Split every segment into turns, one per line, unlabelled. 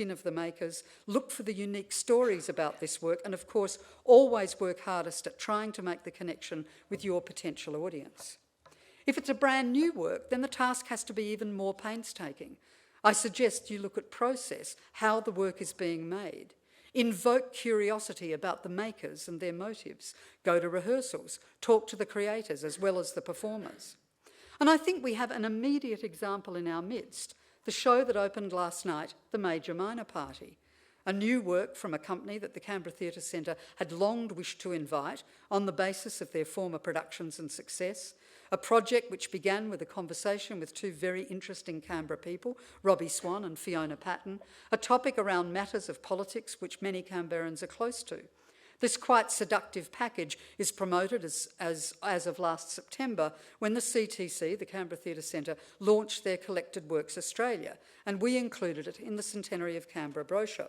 skin of the makers, look for the unique stories about this work, and of course, always work hardest at trying to make the connection with your potential audience. If it's a brand new work, then the task has to be even more painstaking. I suggest you look at process, how the work is being made. Invoke curiosity about the makers and their motives. Go to rehearsals, talk to the creators as well as the performers. And I think we have an immediate example in our midst, the show that opened last night, The Major Minor Party, a new work from a company that the Canberra Theatre Centre had long wished to invite on the basis of their former productions and success, a project which began with a conversation with two very interesting Canberra people, Robbie Swan and Fiona Patton, a topic around matters of politics which many Canberrans are close to. This quite seductive package is promoted as of last September when the CTC, the Canberra Theatre Centre, launched their Collected Works Australia, and we included it in the Centenary of Canberra brochure.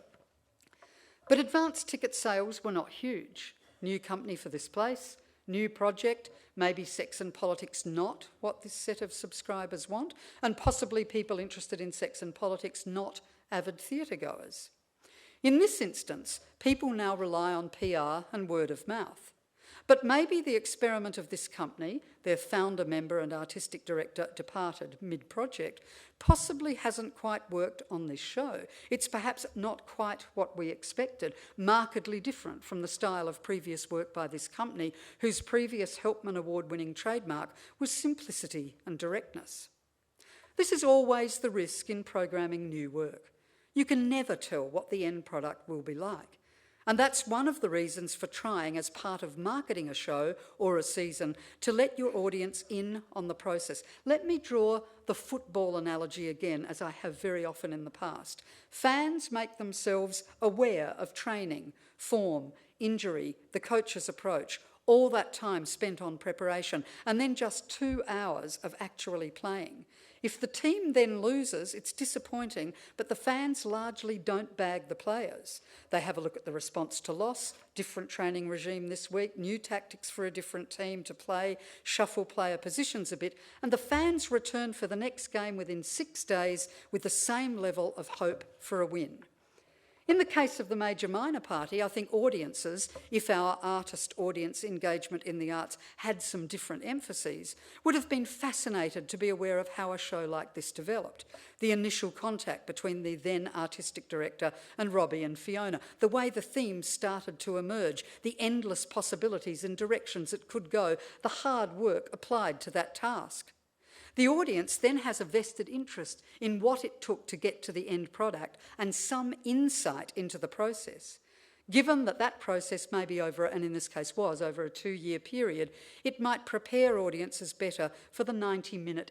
But advance ticket sales were not huge. New company for this place, new project, maybe sex and politics not what this set of subscribers want, and possibly people interested in sex and politics not avid theatre goers. In this instance, people now rely on PR and word of mouth. But maybe the experiment of this company, their founder, member and artistic director departed mid-project, possibly hasn't quite worked on this show. It's perhaps not quite what we expected, markedly different from the style of previous work by this company, whose previous Helpman Award-winning trademark was simplicity and directness. This is always the risk in programming new work. You can never tell what the end product will be like. And that's one of the reasons for trying, as part of marketing a show or a season, to let your audience in on the process. Let me draw the football analogy again, as I have very often in the past. Fans make themselves aware of training, form, injury, the coach's approach, all that time spent on preparation, and then just 2 hours of actually playing. If the team then loses, it's disappointing, but the fans largely don't bag the players. They have a look at the response to loss, different training regime this week, new tactics for a different team to play, shuffle player positions a bit, and the fans return for the next game within 6 days with the same level of hope for a win. In the case of the Major Minor Party, I think audiences, if our artist audience engagement in the arts had some different emphases, would have been fascinated to be aware of how a show like this developed. The initial contact between the then artistic director and Robbie and Fiona, the way the themes started to emerge, the endless possibilities and directions it could go, the hard work applied to that task. The audience then has a vested interest in what it took to get to the end product and some insight into the process. Given that that process may be over, and in this case was, over a 2-year period, it might prepare audiences better for the 90-minute